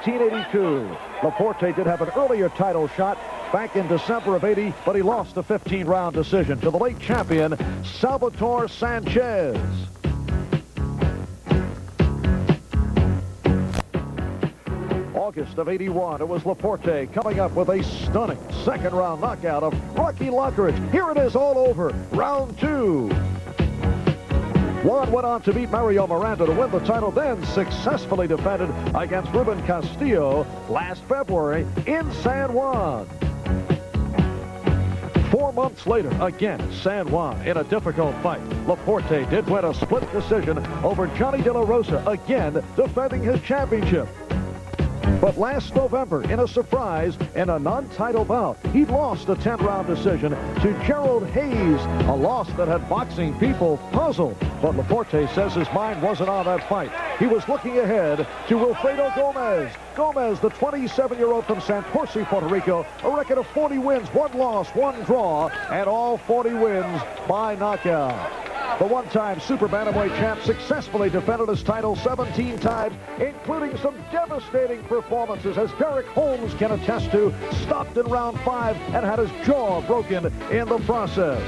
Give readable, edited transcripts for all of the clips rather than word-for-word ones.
1982. Laporte did have an earlier title shot back in December of '80, but he lost a 15-round decision to the late champion, Salvatore Sanchez. August of '81, it was Laporte coming up with a stunning second-round knockout of Rocky Lockridge. Here it is all over, round 2. Juan went on to beat Mario Miranda to win the title, then successfully defended against Ruben Castillo last February in San Juan. 4 months later, again, San Juan in a difficult fight. Laporte did win a split decision over Johnny De La Rosa, again defending his championship. But last November, in a surprise, in a non-title bout, he lost a 10-round decision to Gerald Hayes, a loss that had boxing people puzzled. But Laporte says his mind wasn't on that fight. He was looking ahead to Wilfredo Gomez. Gomez, the 27-year-old from Santurce, Puerto Rico, a record of 40 wins, 1 loss, 1 draw, and all 40 wins by knockout. The one-time super bantamweight champ successfully defended his title 17 times, including some devastating performances, as Derek Holmes can attest to, stopped in round 5 and had his jaw broken in the process.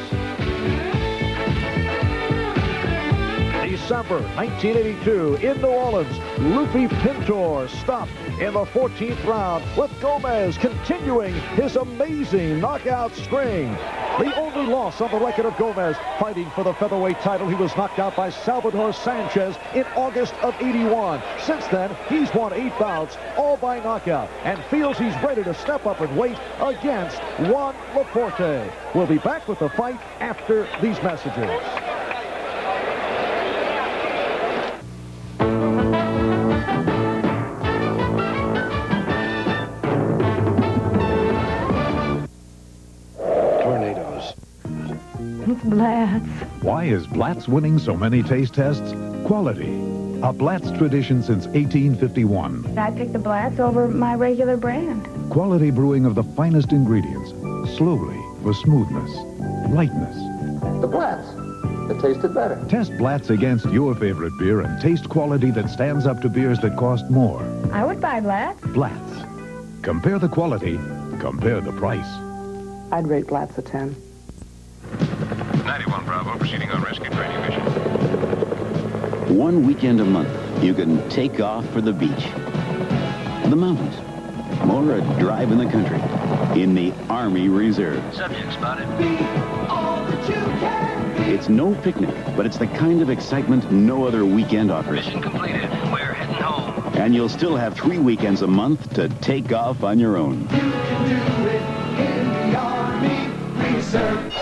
December 1982 in New Orleans, Luffy Pintor stopped in the 14th round, with Gomez continuing his amazing knockout string. The only loss on the record of Gomez fighting for the featherweight title. He was knocked out by Salvatore Sanchez in August of '81. Since then, he's won 8 bouts, all by knockout, and feels he's ready to step up in weight against Juan Laporte. We'll be back with the fight after these messages. It's Blatz. Why is Blatz winning so many taste tests? Quality. A Blatz tradition since 1851. I picked the Blatz over my regular brand. Quality brewing of the finest ingredients. Slowly for smoothness, lightness. The Blatz. It tasted better. Test Blatz against your favorite beer and taste quality that stands up to beers that cost more. I would buy Blatz. Blatz. Compare the quality. Compare the price. I'd rate Blatz a 10. 91 Bravo, proceeding on rescue training mission. One weekend a month, you can take off for the beach, the mountains, or a drive in the country in the Army Reserve. Subject spotted. Be all that you can be. It's no picnic, but it's the kind of excitement no other weekend offers. Mission completed. We're heading home. And you'll still have 3 weekends a month to take off on your own. You can do it in the Army Reserve.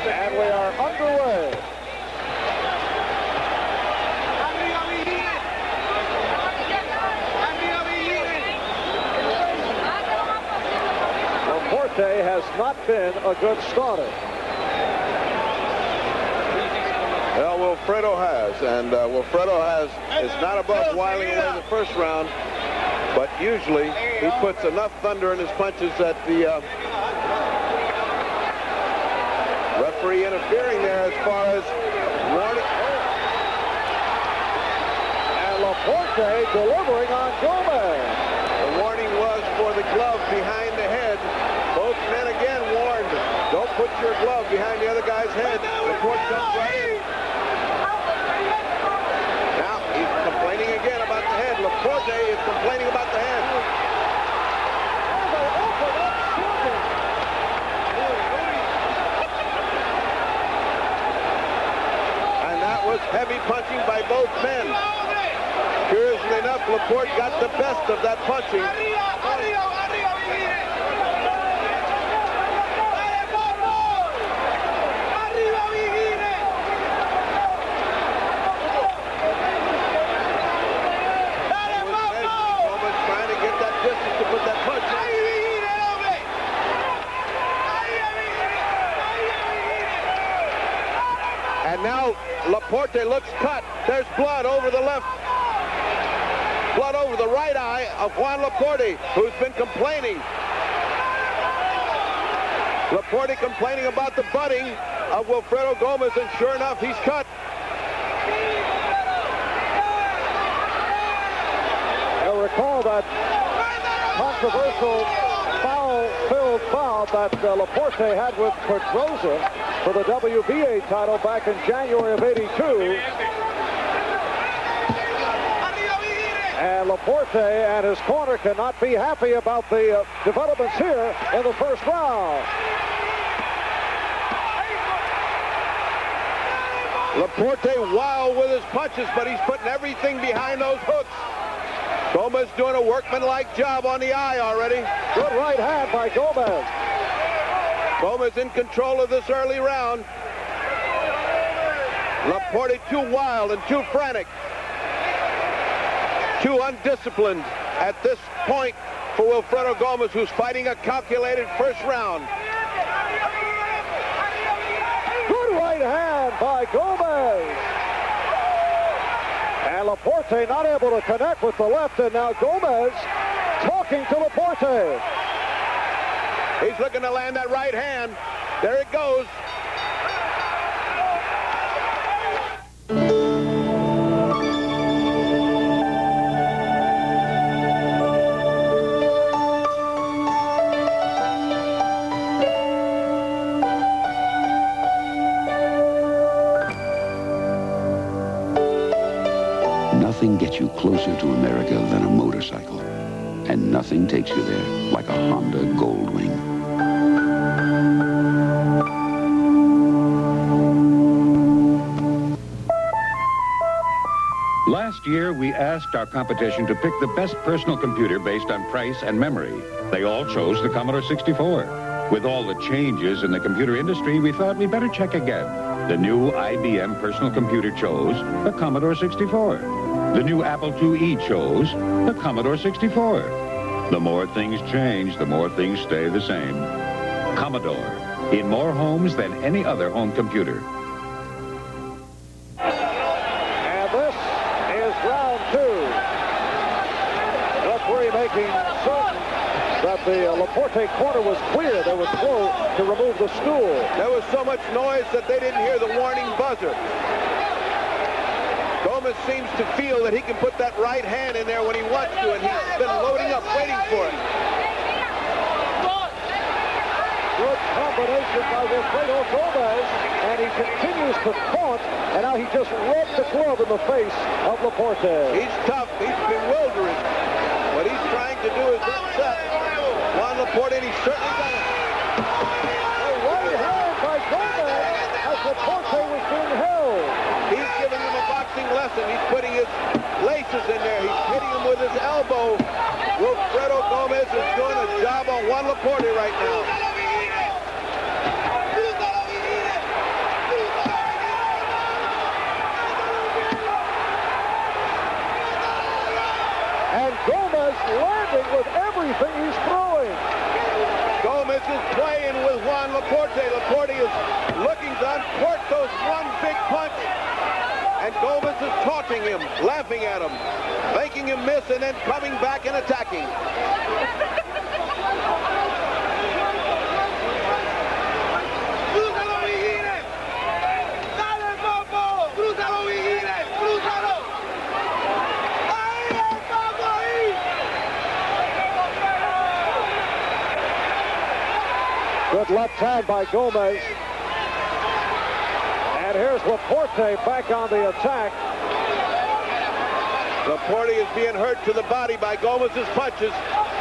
And we are underway. Laporte has not been a good starter. Well, Wilfredo has, and Wilfredo is not above whiling away the first round, but usually he puts enough thunder in his punches that the referee interfering there as far as warning. And Laporte delivering on Gomez. The warning was for the glove behind the head. Both men again warned, don't put your glove behind the other guy's head. Laporte comes right in. Now he's complaining again about the head. Laporte is complaining about the head. Heavy punching by both men. Curiously enough, Laporte got the best of that punching. Almost trying to get that distance to put that punch in. And now Laporte looks cut. There's blood over the left. Blood over the right eye of Juan Laporte, who's been complaining. Laporte complaining about the butting of Wilfredo Gomez, and sure enough, he's cut. Recall that controversial foul-filled foul that Laporte had with Pedrosa for the WBA title back in January of '82. And Laporte and his corner cannot be happy about the developments here in the first round. Laporte wild with his punches, but he's putting everything behind those hooks. Gomez doing a workmanlike job on the eye already. Good right hand by Gomez. Gomez in control of this early round. Laporte too wild and too frantic. Too undisciplined at this point for Wilfredo Gomez, who's fighting a calculated first round. Good right hand by Gomez. And Laporte not able to connect with the left, and now Gomez talking to Laporte. He's looking to land that right hand. There it goes. Nothing gets you closer to America than a motorcycle. And nothing takes you there like a Honda Goldwing. Last year, we asked our competition to pick the best personal computer based on price and memory. They all chose the Commodore 64. With all the changes in the computer industry, we thought we'd better check again. The new IBM personal computer chose the Commodore 64. The new Apple IIe chose the Commodore 64. The more things change, the more things stay the same. Commodore, in more homes than any other home computer. And this is round two. Referee making certain that the Laporte corner was clear. They were slow to remove the stool. There was so much noise that they didn't hear the warning buzzer. Gomez seems to feel that he can put that right hand in there when he wants to, and he's been loading up, waiting for it. Good combination by Wilfredo Gomez, and he continues to taunt, and now he just rubbed the glove in the face of Laporte. He's tough. He's bewildering. What he's trying to do is upset Juan Laporte, and he's certainly done it. A right hand by Gomez as Laporte was being held. He's giving him a boxing lesson. He's putting his laces in there. He's hitting him with his elbow. Wilfredo Gomez is doing a job on Juan Laporte right now. And Gomez landing with everything he's throwing. Gomez is playing with Juan Laporte. Laporte is looking to uncork those one big punch. And Gomez is taunting him, laughing at him, making him miss, and then coming back and attacking. Good left hand by Gomez. And here's Laporte back on the attack. Laporte is being hurt to the body by Gomez's punches.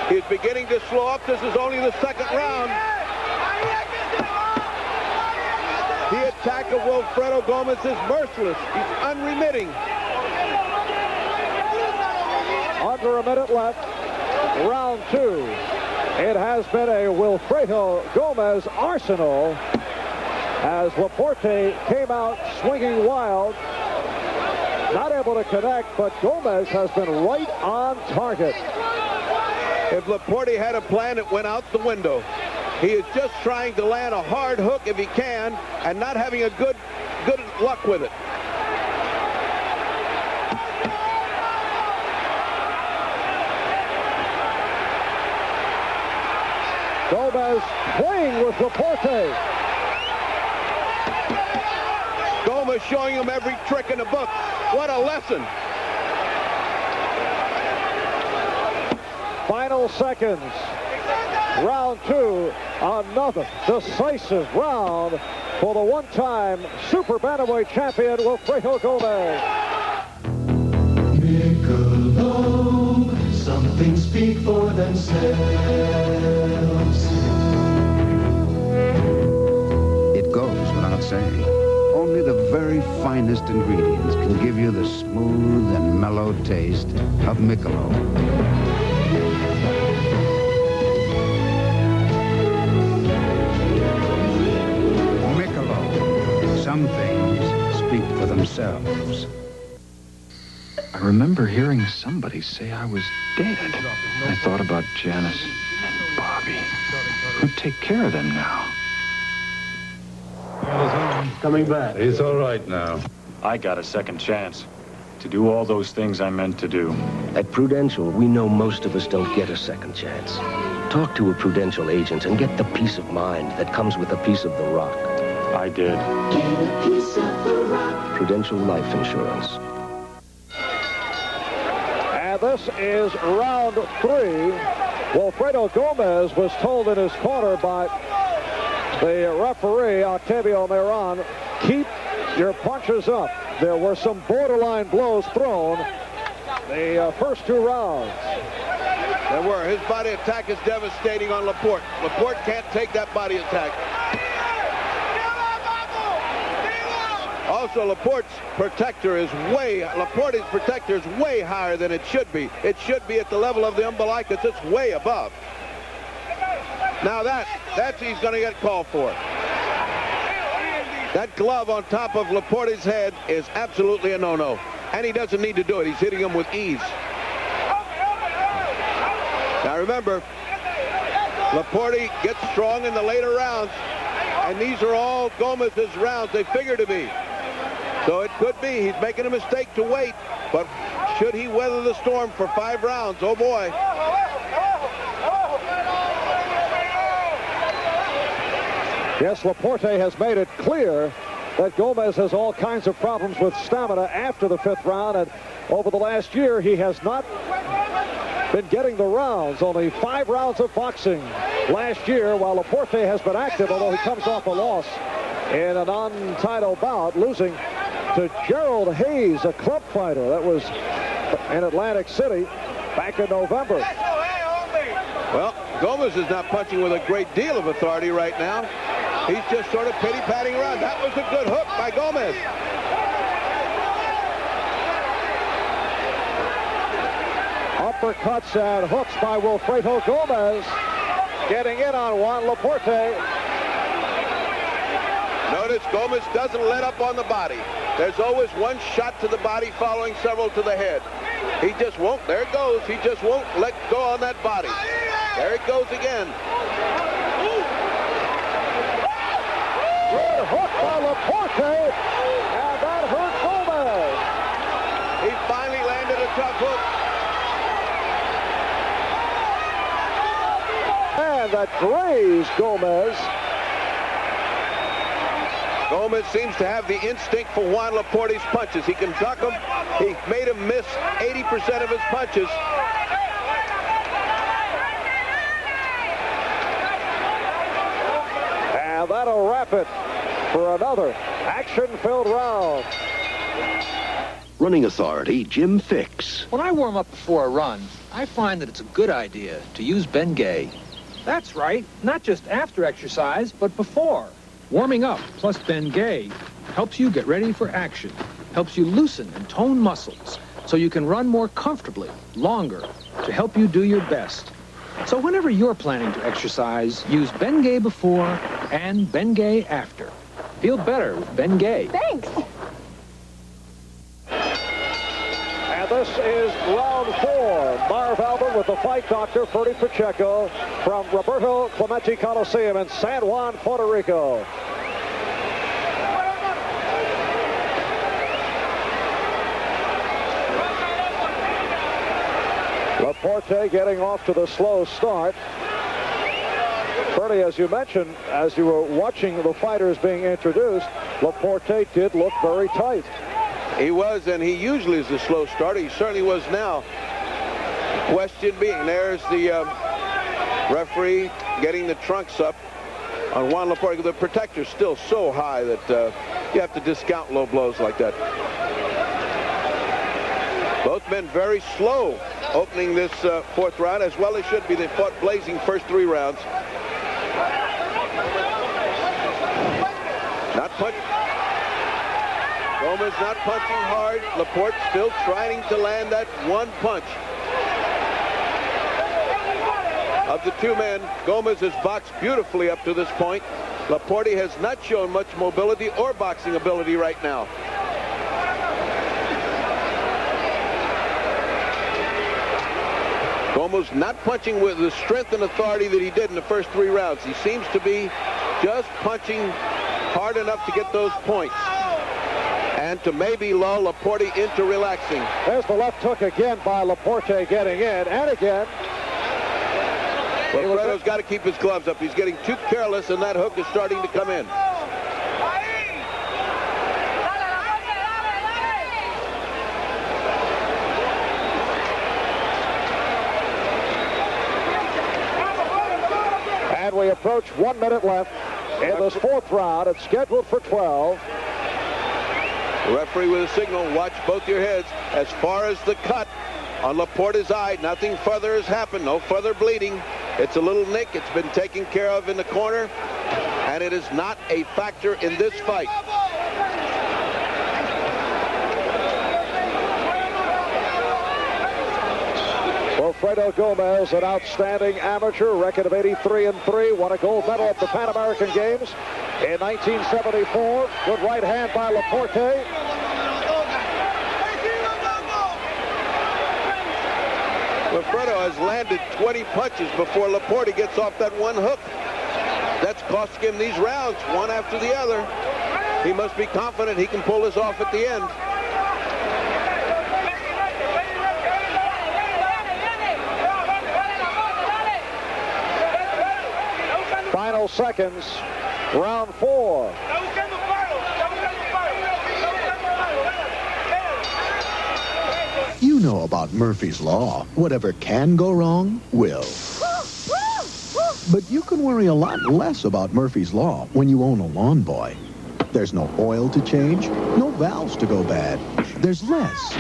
He's beginning to slow up. This is only the second round. The attack of Wilfredo Gomez is merciless. He's unremitting. Under a minute left. Round two. It has been a Wilfredo Gomez arsenal as Laporte came out swinging wild. Not able to connect, but Gomez has been right on target. If Laporte had a plan, it went out the window. He is just trying to land a hard hook if he can and not having a good luck with it. Gomez playing with Laporte. Gomez showing him every trick in the book. What a lesson. Final final seconds. Round two, another decisive round for the one-time super bantamweight champion, Wilfredo Gomez. Michelob, some things speak for themselves. It goes without saying. Only the very finest ingredients can give you the smooth and mellow taste of Michelob. Some things speak for themselves. I remember hearing somebody say I was dead. I thought about Janice and Bobby. Who'd take care of them now? Coming back. He's all right now. I got a second chance to do all those things I meant to do. At Prudential, we know most of us don't get a second chance. Talk to a Prudential agent and get the peace of mind that comes with a piece of the rock. I did. Get a piece of the rock. Prudential Life Insurance. And this is round three. Wilfredo Gomez was told in his corner by the referee, Octavio Miran, keep your punches up. There were some borderline blows thrown the first two rounds. There were. His body attack is devastating on Laporte. Laporte can't take that body attack. Also, Laporte's protector is way higher than it should be. It should be at the level of the umbilicus. It's way above. Now that's he's going to get called for. That glove on top of Laporte's head is absolutely a no-no. And he doesn't need to do it. He's hitting him with ease. Now remember, Laporte gets strong in the later rounds. And these are all Gomez's rounds. They figure to be. So it could be he's making a mistake to wait, but should he weather the storm for 5 rounds? Oh boy. Yes, Laporte has made it clear that Gomez has all kinds of problems with stamina after the 5th round, and over the last year he has not been getting the rounds. Only 5 rounds of boxing last year, while Laporte has been active, although he comes off a loss in a non-title bout, losing to Gerald Hayes, a club fighter. That was in Atlantic City back in November. Well, Gomez is not punching with a great deal of authority right now. He's just sort of pity-patting around. That was a good hook by Gomez. Uppercuts and hooks by Wilfredo Gomez, getting in on Juan Laporte. Notice Gomez doesn't let up on the body. There's always one shot to the body following several to the head. He just won't. There it goes. He just won't let go on that body. There it goes again. Good hook by Laporte, and that hurt Gomez. He finally landed a tough hook. And that grazed Gomez. Gomez seems to have the instinct for Juan Laporte's punches. He can duck them. He made him miss 80% of his punches. And that'll wrap it for another action-filled round. Running authority, Jim Fix. When I warm up before a run, I find that it's a good idea to use Bengay. That's right. Not just after exercise, but before. Warming up plus Bengay helps you get ready for action, helps you loosen and tone muscles so you can run more comfortably, longer, to help you do your best. So whenever you're planning to exercise, use Bengay before and Bengay after. Feel better with Bengay. Thanks. And this is round 4. Marv Albert with the fight doctor, Ferdy Pacheco, from Roberto Clemente Coliseo in San Juan, Puerto Rico. Laporte getting off to the slow start. Ferdy, as you mentioned, as you were watching the fighters being introduced, Laporte did look very tight. He was, and he usually is a slow starter. He certainly was now. Question being, there's the referee getting the trunks up on Juan Laporte. The protector's still so high that you have to discount low blows like that. Both men very slow opening this fourth round, as well as should be. They fought blazing first 3 rounds. Not punch. Gomez not punching hard. Laporte still trying to land that one punch. Of the 2 men, Gomez has boxed beautifully up to this point. Laporte has not shown much mobility or boxing ability right now. Gomez not punching with the strength and authority that he did in the first 3 rounds. He seems to be just punching hard enough to get those points and to maybe lull Laporte into relaxing. There's the left hook again by Laporte getting in, and again. Wilfredo's got to keep his gloves up. He's getting too careless, and that hook is starting to come in. And we approach 1 minute left in this fourth round. It's scheduled for 12. The referee with a signal, watch both your heads. As far as the cut on Laporte's eye, nothing further has happened, no further bleeding. It's a little nick. It's been taken care of in the corner, and it is not a factor in this fight. Wilfredo Gomez, an outstanding amateur, record of 83-3, won a gold medal at the Pan American Games in 1974. Good right hand by Laporte. Wilfredo has landed 20 punches before Laporte gets off that one hook. That's costing him these rounds, one after the other. He must be confident he can pull this off at the end. Final seconds, round 4. You know about Murphy's Law. Whatever can go wrong, will. But you can worry a lot less about Murphy's Law when you own a Lawn Boy. There's no oil to change, no valves to go bad. There's less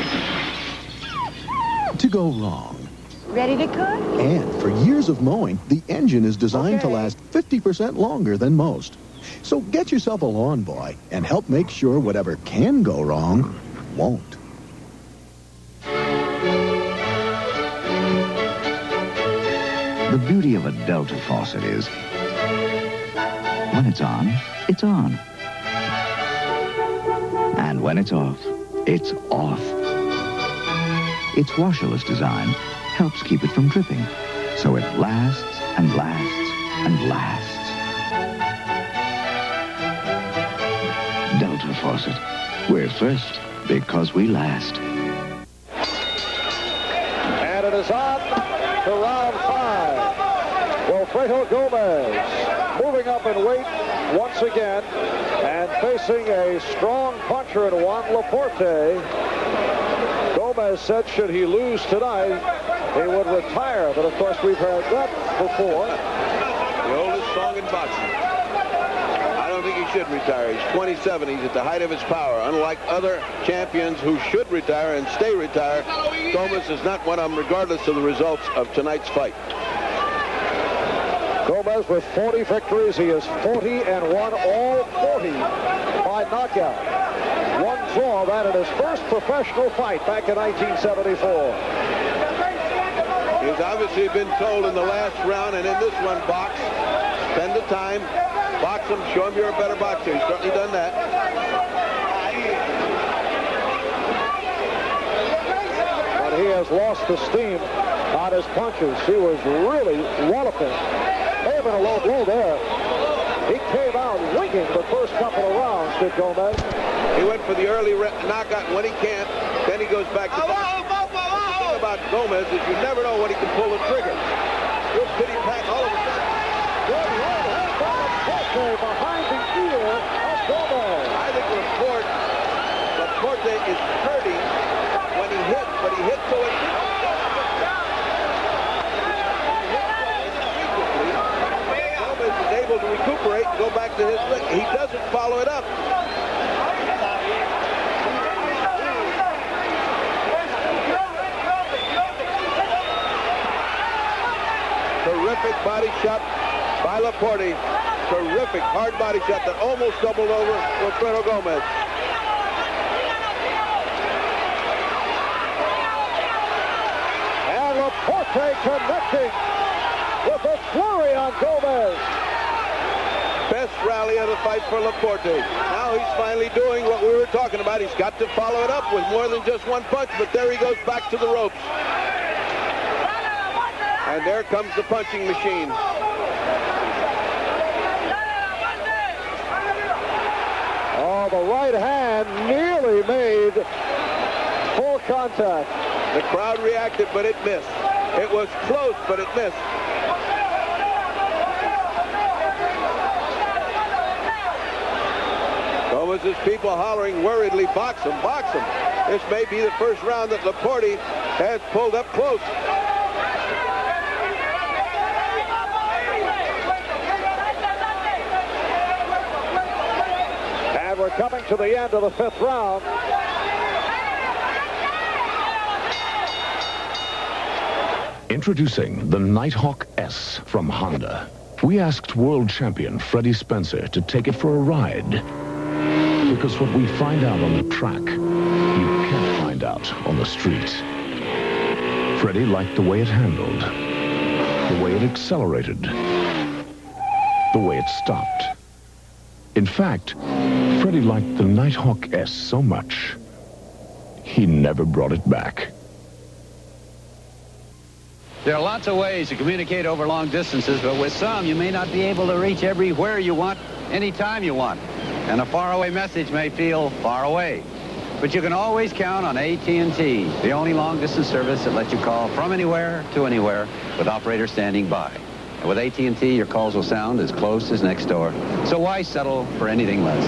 to go wrong. Ready to cook? And for years of mowing, the engine is designed to last 50% longer than most. So get yourself a Lawn Boy and help make sure whatever can go wrong won't. The beauty of a Delta faucet is, when it's on, it's on. And when it's off, it's off. Its washerless design helps keep it from dripping, so it lasts and lasts and lasts. Delta faucet. We're first because we last. And it is on to round 5. Wilfredo Gomez moving up in weight once again and facing a strong puncher in Juan Laporte. Gomez said should he lose tonight, he would retire. But of course, we've heard that before. The oldest song in boxing. I don't think he should retire. He's 27. He's at the height of his power. Unlike other champions who should retire and stay retired, Gomez is not one of them, regardless of the results of tonight's fight. Gomez with 40 victories. He is 40-1, all 40 by knockout. One draw, that in his first professional fight back in 1974. He's obviously been told in the last round and in this one, box, spend the time, box him, show him you're a better boxer. He's certainly done that. But he has lost the steam on his punches. He was really walloping. May have been a low blow there. He came out winking the first couple of rounds, did Gomez. He went for the early knockout when he can't. Then he goes back to boxing. The thing about Gomez is you never know when he can pull the trigger. Good pity pat all of a sudden. Good right hand by Laporte behind the ear of Gomez. I think Laporte is hurting when he hits, but he hits so it recuperate and go back to his lick. He doesn't follow it up. Terrific body shot by Laporte. Terrific hard body shot that almost doubled over Wilfredo Gomez. And Laporte connecting with a flurry on Gomez. Best rally of the fight for Laporte. Now he's finally doing what we were talking about. He's got to follow it up with more than just one punch, but there he goes back to the ropes. And there comes the punching machine. Oh, the right hand nearly made full contact. The crowd reacted, but it missed. It was close, but it missed. Gomez's people hollering worriedly, box him, box him. This may be the first round that Laporte has pulled up close. And we're coming to the end of the 5th round. Introducing the Nighthawk S from Honda. We asked world champion Freddie Spencer to take it for a ride. Because what we find out on the track, you can't find out on the street. Freddie liked the way it handled, the way it accelerated, the way it stopped. In fact, Freddie liked the Nighthawk S so much, he never brought it back. There are lots of ways to communicate over long distances, but with some, you may not be able to reach everywhere you want, anytime you want. And a faraway message may feel far away. But you can always count on AT&T, the only long-distance service that lets you call from anywhere to anywhere with operators standing by. And with AT&T, your calls will sound as close as next door. So why settle for anything less?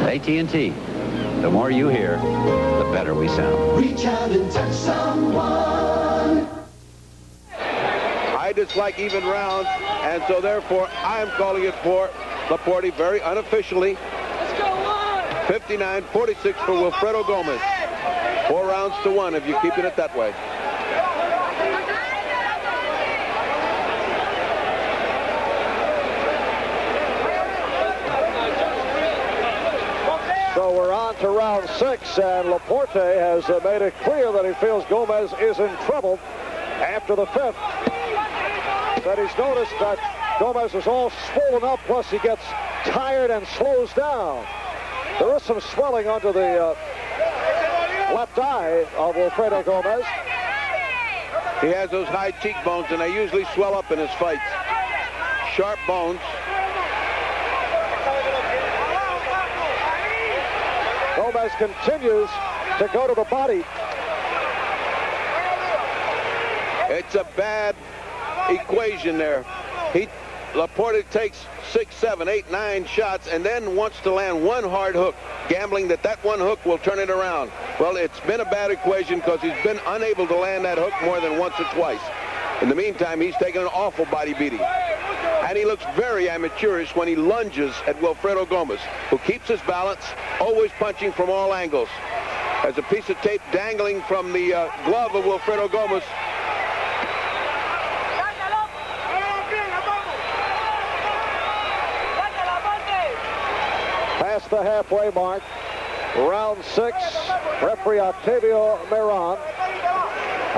AT&T, the more you hear, the better we sound. Reach out and touch someone. I dislike even rounds, and so therefore I am calling it for Laporte very unofficially. 59-46 for Wilfredo Gomez. 4 rounds to 1 if you're keeping it that way. So we're on to round 6, and Laporte has made it clear that he feels Gomez is in trouble after the 5th. That he's noticed that Gomez is all swollen up, plus he gets tired and slows down. There is some swelling under the left eye of Wilfredo Gomez. He has those high cheekbones, and they usually swell up in his fights. Sharp bones. Gomez continues to go to the body. It's a bad equation there. Laporte takes 6, 7, 8, 9 shots and then wants to land one hard hook, gambling that one hook will turn it around. Well, it's been a bad equation because he's been unable to land that hook more than once or twice. In the meantime, he's taken an awful body beating. And he looks very amateurish when he lunges at Wilfredo Gomez, who keeps his balance, always punching from all angles. As a piece of tape dangling from the glove of Wilfredo Gomez. Past the halfway mark, round 6, referee Octavio Miran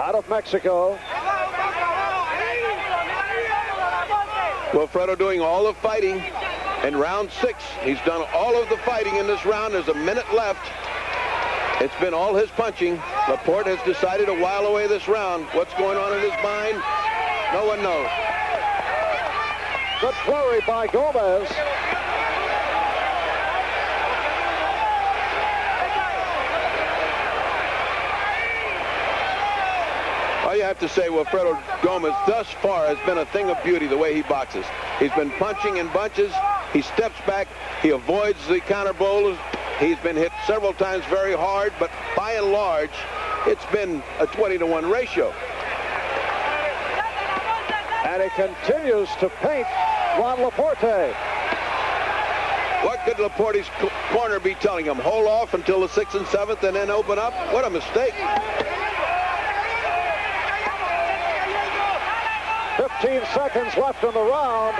out of Mexico. Wilfredo doing all the fighting in round 6. He's done all of the fighting in this round. There's a minute left. It's been all his punching. Laporte has decided to while away this round. What's going on in his mind? No one knows. Good flurry by Gomez. All you have to say, Wilfredo Gomez thus far has been a thing of beauty the way he boxes. He's been punching in bunches. He steps back. He avoids the counter blows. He's been hit several times very hard, but by and large, it's been a 20-to-1 ratio. And he continues to paint Juan Laporte. What could Laporte's corner be telling him? Hold off until the 6th and 7th and then open up? What a mistake. 15 seconds left in the round.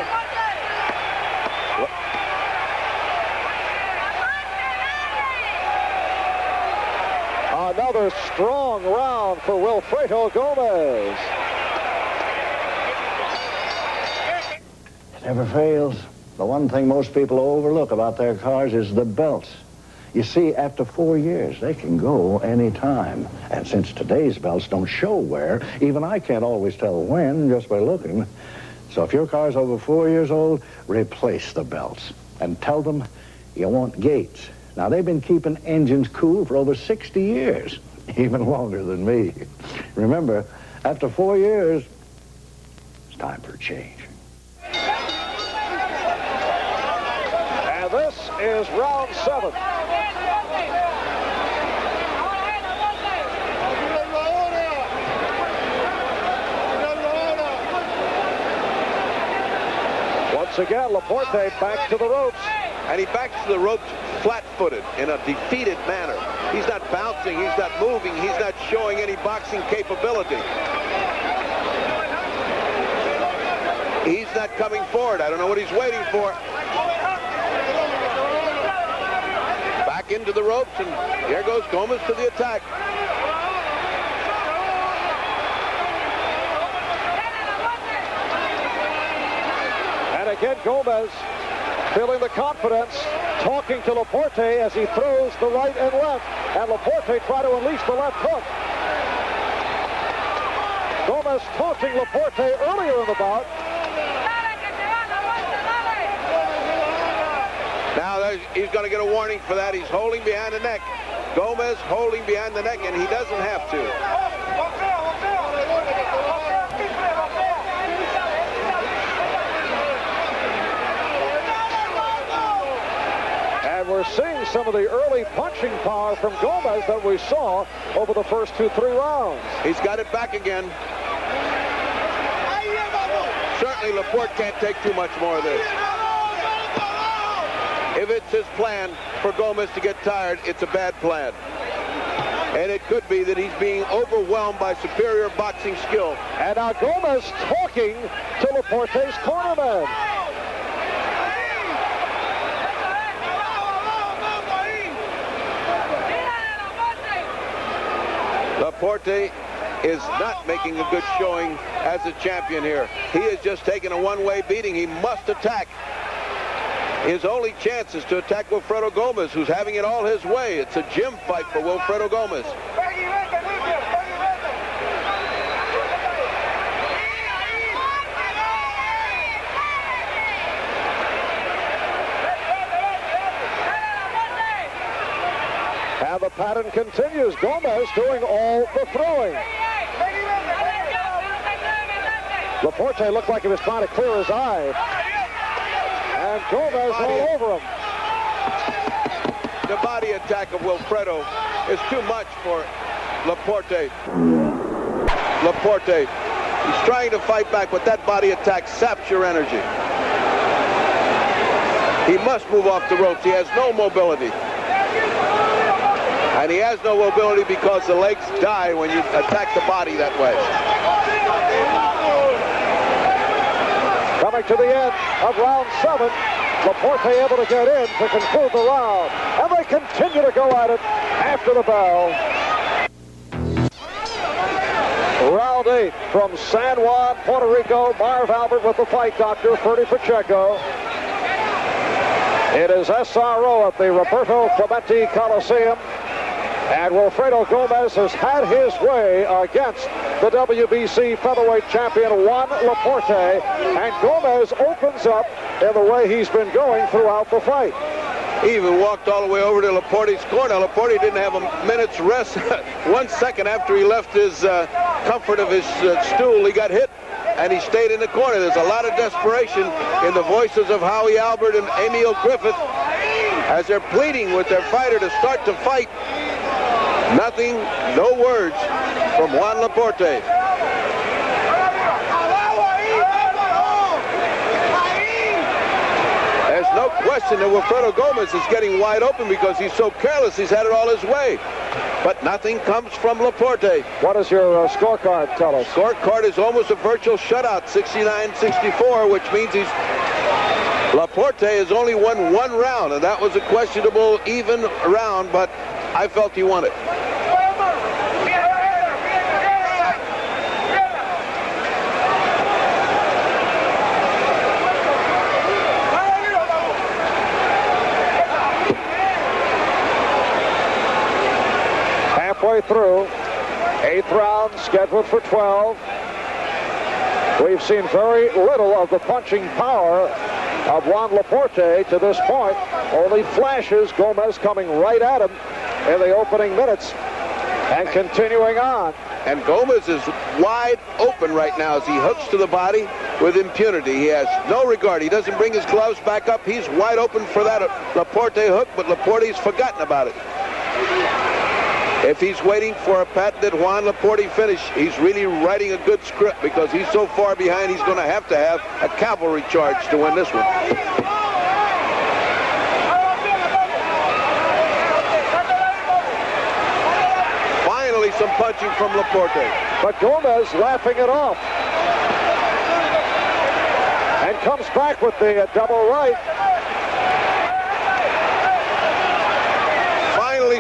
Another strong round for Wilfredo Gomez. It never fails. The one thing most people overlook about their cars is the belts. You see, after 4 years, they can go any time. And since today's belts don't show wear, even I can't always tell when just by looking. So if your car's over 4 years old, replace the belts. And tell them you want gates. Now, they've been keeping engines cool for over 60 years, even longer than me. Remember, after 4 years, it's time for a change. And this is round 7. Once again, Laporte back to the ropes. And he backs to the ropes flat-footed in a defeated manner. He's not bouncing, he's not moving, he's not showing any boxing capability. He's not coming forward. I don't know what he's waiting for. Back into the ropes, and here goes Gomez to the attack. And again, Gomez feeling the confidence, talking to Laporte as he throws the right and left. And Laporte try to unleash the left hook. Gomez taunting Laporte earlier in the bout. Now he's going to get a warning for that. He's holding behind the neck. Gomez holding behind the neck, and he doesn't have to. And we're seeing some of the early punching power from Gomez that we saw over the first 2-3 rounds. He's got it back again. Certainly Laporte can't take too much more of this. If it's his plan for Gomez to get tired, it's a bad plan. And it could be that he's being overwhelmed by superior boxing skill. And now Gomez talking to Laporte's cornerman. Laporte is not making a good showing as a champion here. He is just taking a one-way beating. He must attack. His only chance is to attack Wilfredo Gomez, who's having it all his way. It's a gym fight for Wilfredo Gomez. And the pattern continues. Gomez doing all the throwing. Laporte looked like he was trying to clear his eye. And Gomez all over him. The body attack of Wilfredo is too much for Laporte. Laporte, he's trying to fight back, but that body attack saps your energy. He must move off the ropes. He has no mobility. And he has no mobility because the legs die when you attack the body that way. Coming to the end of round 7, Laporte able to get in to conclude the round. And they continue to go at it after the bell. Round 8 from San Juan, Puerto Rico. Marv Albert with the fight doctor, Ferdy Pacheco. It is SRO at the Roberto Clemente Coliseo. And Wilfredo Gomez has had his way against the WBC featherweight champion Juan Laporte. And Gomez opens up in the way he's been going throughout the fight. He even walked all the way over to Laporte's corner. Laporte didn't have a minute's rest. 1 second after he left his comfort of his stool, he got hit, and he stayed in the corner. There's a lot of desperation in the voices of Howie Albert and Emil Griffith as they're pleading with their fighter to start to fight. Nothing, no words from Juan Laporte. There's no question that Wilfredo Gomez is getting wide open because he's so careless. He's had it all his way. But nothing comes from Laporte. What does your scorecard tell us? Scorecard is almost a virtual shutout, 69-64, which means Laporte has only won one round, and that was a questionable even round, but I felt he won it. Halfway through, 8th round scheduled for 12. We've seen very little of the punching power of Juan Laporte to this point. Only flashes, Gomez coming right at him in the opening minutes and continuing on. And Gomez is wide open right now as he hooks to the body with impunity. He has no regard. He doesn't bring his gloves back up. He's wide open for that Laporte hook, but Laporte's forgotten about it. If he's waiting for a patented Juan Laporte finish, he's really writing a good script because he's so far behind, he's going to have a cavalry charge to win this one. Finally, some punching from Laporte. But Gomez laughing it off. And comes back with the double right.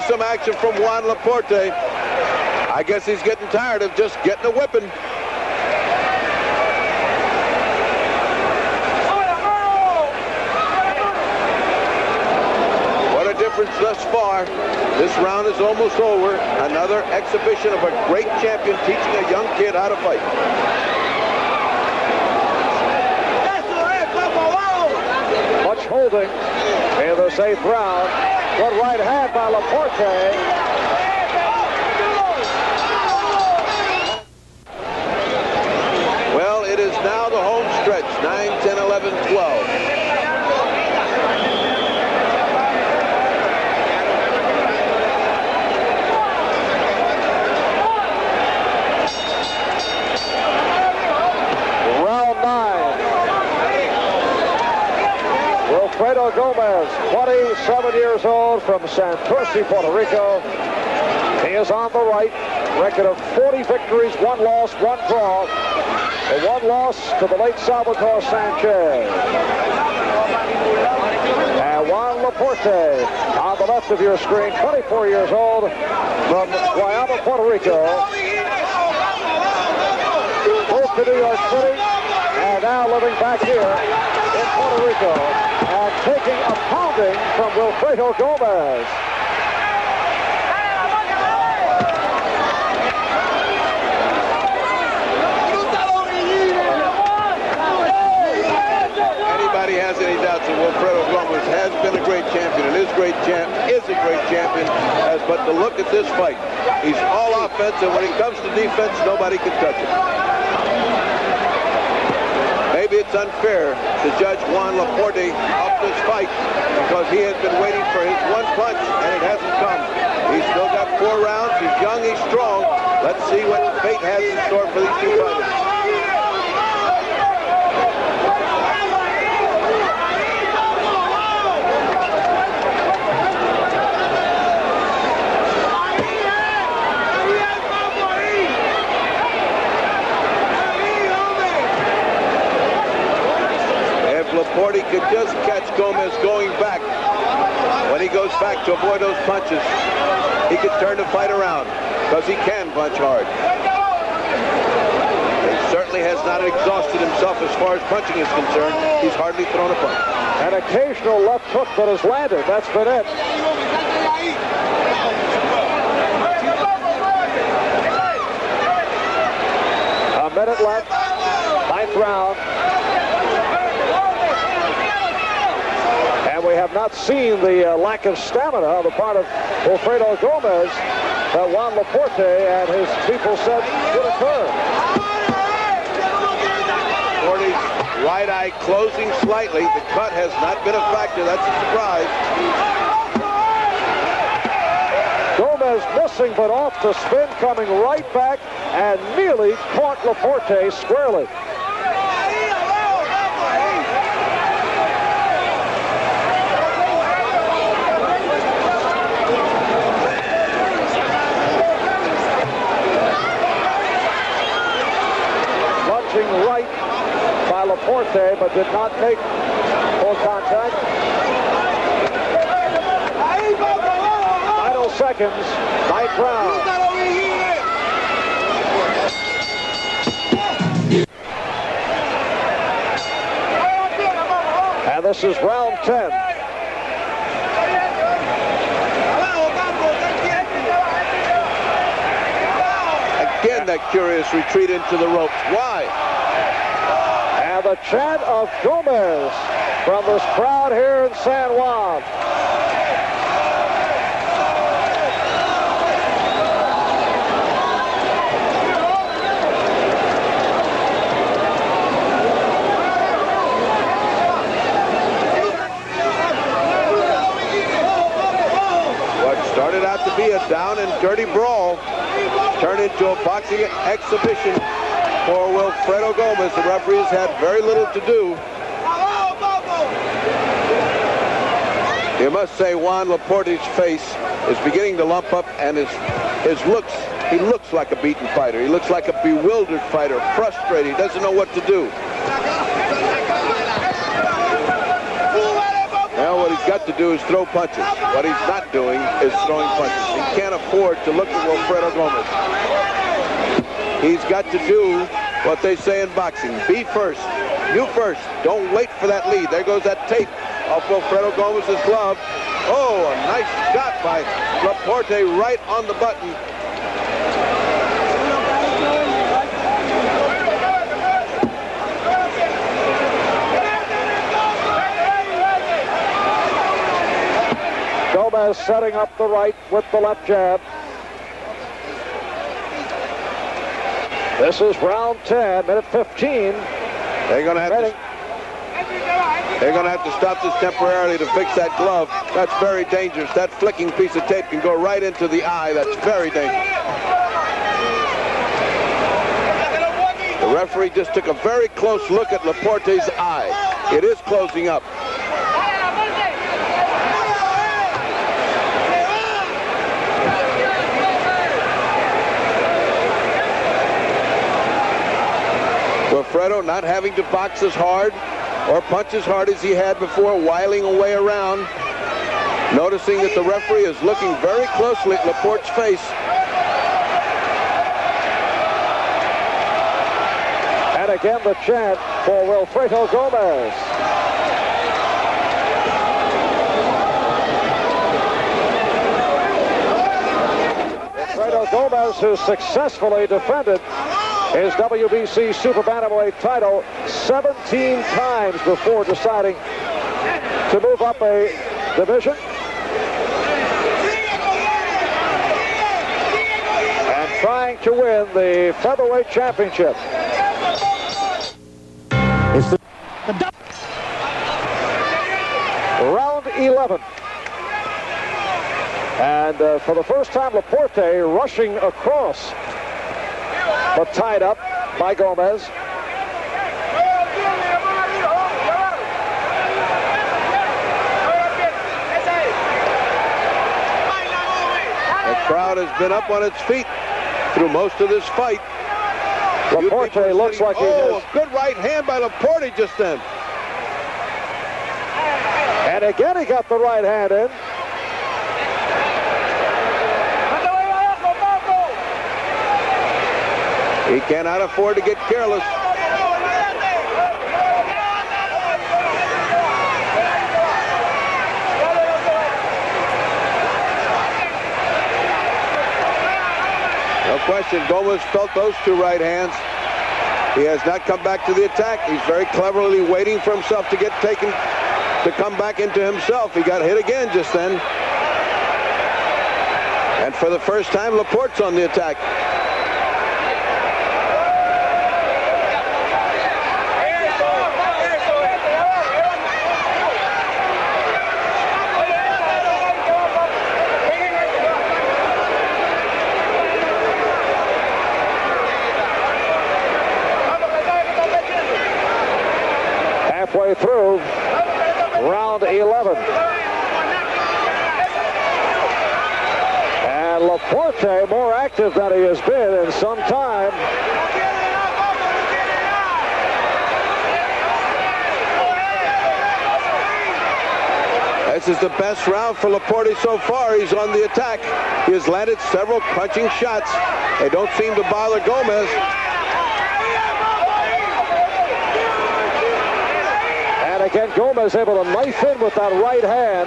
Some action from Juan Laporte. I guess he's getting tired of just getting a whipping. What a difference thus far. This round is almost over. Another exhibition of a great champion teaching a young kid how to fight. Much holding in this 8th round. Good right hand by Laporte. Well, it is now the home stretch, 9, 10, 11, 12. Round 9. Wilfredo Gomez, 27 years old, from Santurce, Puerto Rico. He is on the right. Record of 40 victories, 1 loss, 1 draw. And 1 loss to the late Salvatore Sanchez. And Juan Laporte on the left of your screen, 24 years old, from Guayama, Puerto Rico. Moved to New York City, and now living back here in Puerto Rico, and taking a pounding from Wilfredo Gomez. Anybody has any doubts that Wilfredo Gomez has been a great champion and is a great champion, but to look at this fight, he's all offense, and when it comes to defense, nobody can touch him. Maybe it's unfair to judge Juan Laporte off this fight because he has been waiting for his one punch and it hasn't come. He's still got 4 rounds. He's young, he's strong. Let's see what fate has in store for these two fighters. Laporte could just catch Gomez going back. When he goes back to avoid those punches, he could turn the fight around because he can punch hard. He certainly has not exhausted himself as far as punching is concerned. He's hardly thrown a punch. An occasional left hook that has landed. That's been it. A minute left. 9th round. And we have not seen the lack of stamina on the part of Wilfredo Gomez that Juan Laporte and his people said would occur. Laporte's right eye closing slightly. The cut has not been a factor. That's a surprise. Gomez missing, but off the spin, coming right back and nearly caught Laporte squarely. Laporte, but did not make full contact. Final seconds, 9th round. And this is round 10. Again, that curious retreat into the ropes. Why? And the chant of Gomez from this crowd here in San Juan. Started out to be a down and dirty brawl, turned into a boxing exhibition for Wilfredo Gomez. The referees had very little to do. You must say Juan Laporte's face is beginning to lump up, and his looks, he looks like a beaten fighter. He looks like a bewildered fighter, frustrated. He doesn't know what to do. Now what he's got to do is throw punches. What he's not doing is throwing punches. He can't afford to look at Wilfredo Gomez. He's got to do what they say in boxing. Be first. You first. Don't wait for that lead. There goes that tape off Wilfredo Gomez's glove. Oh, a nice shot by Laporte right on the button. Gomez setting up the right with the left jab. This is round 10, minute 15. They're going to have to stop this temporarily to fix that glove. That's very dangerous. That flicking piece of tape can go right into the eye. That's very dangerous. The referee just took a very close look at Laporte's eye. It is closing up. Wilfredo not having to box as hard or punch as hard as he had before, whiling away around, noticing that the referee is looking very closely at Laporte's face. And again the chant for Wilfredo Gomez. Wilfredo Gomez, who successfully defended his WBC Super Bantamweight title 17 times before deciding to move up a division. And trying to win the featherweight championship. It's the round 11. And for the first time, Laporte rushing across, but tied up by Gomez. The crowd has been up on its feet through most of this fight. Laporte looks like he has... a good right hand by Laporte just then. And again he got the right hand in. He cannot afford to get careless. No question, Gomez felt those two right hands. He has not come back to the attack. He's very cleverly waiting for himself to get taken, to come back into himself. He got hit again just then. And for the first time, Laporte's on the attack. Halfway through round 11. And Laporte more active than he has been in some time. This is the best round for Laporte so far. He's on the attack. He has landed several punching shots. They don't seem to bother Gomez. And again, Gomez able to knife in with that right hand.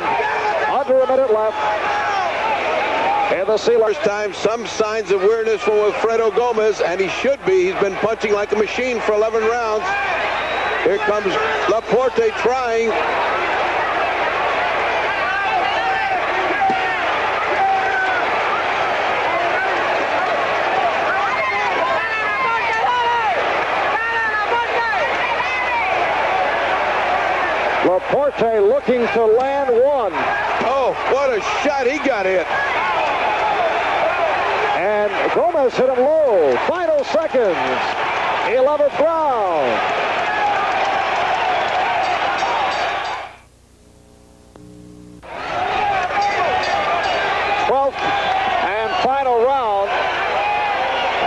Under a minute left. And the first time, some signs of weariness from Wilfredo Gomez, and he should be. He's been punching like a machine for 11 rounds. Here comes Laporte trying. Laporte looking to land one. Oh, what a shot he got hit. And Gomez hit him low. Final seconds. 11th round. And final round.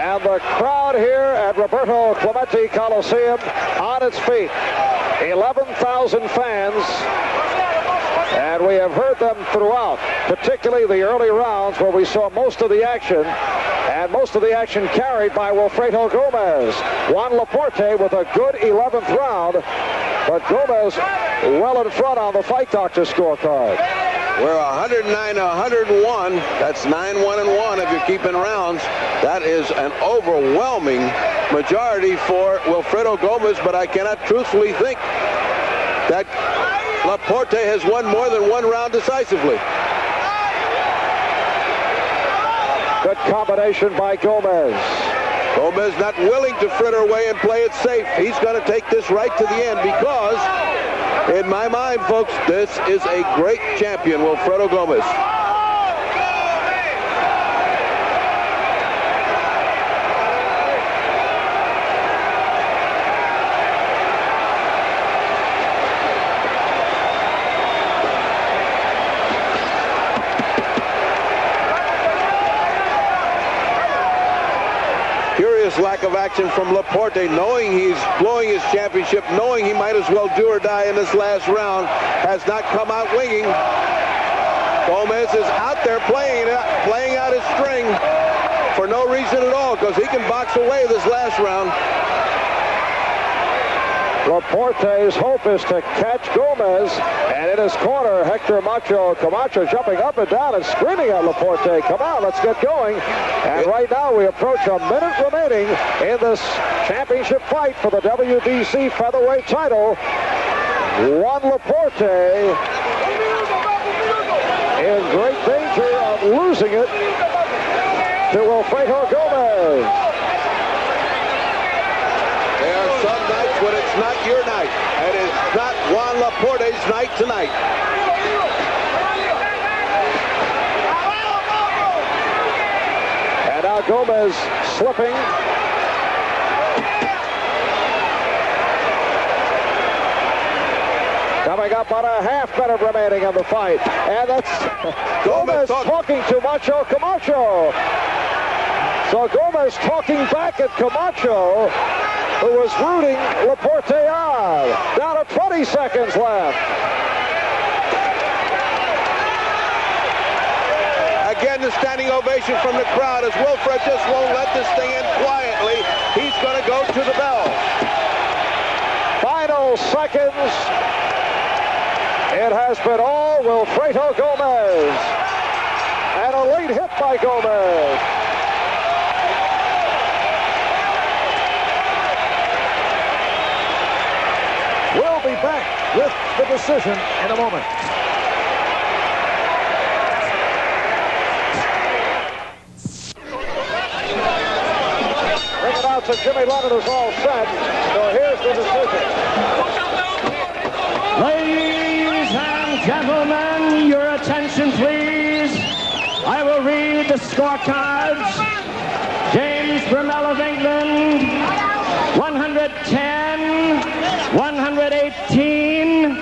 And the crowd here at Roberto Clemente Coliseum on its feet. 11,000 fans. And we have heard them throughout, particularly the early rounds where we saw most of the action, and most of the action carried by Wilfredo Gomez. Juan Laporte with a good 11th round, but Gomez well in front on the Fight Doctor scorecard. We're 109-101. That's 9-1-1 if you're keeping rounds. That is an overwhelming majority for Wilfredo Gomez, but I cannot truthfully think that Laporte has won more than one round decisively. Good combination by Gomez. Gomez not willing to fritter away and play it safe. He's going to take this right to the end because, in my mind, folks, this is a great champion, Wilfredo Gomez. Lack of action from Laporte, knowing he's blowing his championship, knowing he might as well do or die in this last round, has not come out winging. Gomez is out there playing out his string for no reason at all, because he can box away this last round. Laporte's hope is to catch Gomez, and in his corner, Hector Camacho jumping up and down and screaming at Laporte, come on, let's get going. And right now we approach a minute remaining in this championship fight for the WBC featherweight title. Juan Laporte in great danger of losing it to Wilfredo Gomez. Some nights when it's not your night, and it's not Juan Laporte's night tonight. And now Gomez slipping. Coming up on a half minute remaining in the fight. And that's Gomez talking to Macho Camacho. So Gomez talking back at Camacho, who was rooting Laporte on. Down to 20 seconds left. Again, the standing ovation from the crowd as Wilfred just won't let this thing end quietly. He's going to go to the bell. Final seconds. It has been all Wilfredo Gomez. And a late hit by Gomez. We'll be back with the decision in a moment. Bring it out to Jimmy Lennon is all set. So here's the decision. Ladies and gentlemen, your attention please. I will read the scorecards. James Brunel of England, 110, 118.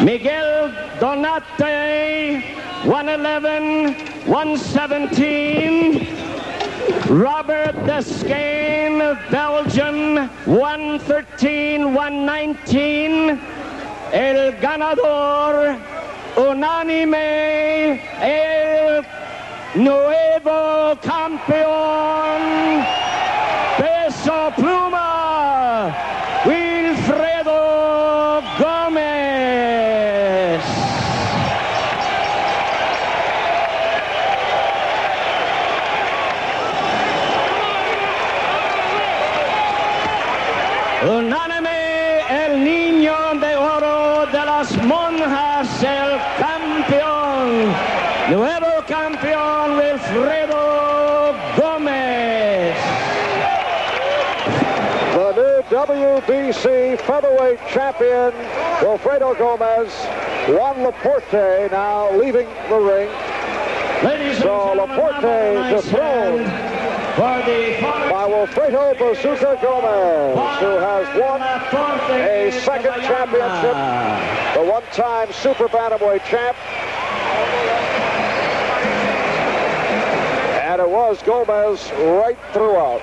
Miguel Donate, 111, 117. Robert Descaine of Belgium, 113, 119. el ganador unánime, el nuevo campeón peso pluma, Wilfredo Gómez. Unánime, el niño de oro de las monjas, el campeón, nuevo campeón Wilfredo Gómez. The new WBC featherweight champion, Wilfredo Gómez. Juan Laporte now leaving the ring. So Laporte dethroned by Wilfredo Bazooka Gómez, who has won a second championship, the one-time super bantamweight champ. And it was Gómez right throughout.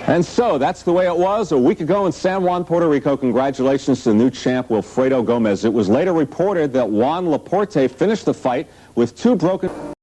And so that's the way it was a week ago in San Juan, Puerto Rico. Congratulations to the new champ, Wilfredo Gómez. It was later reported that Juan Laporte finished the fight with 2 broken...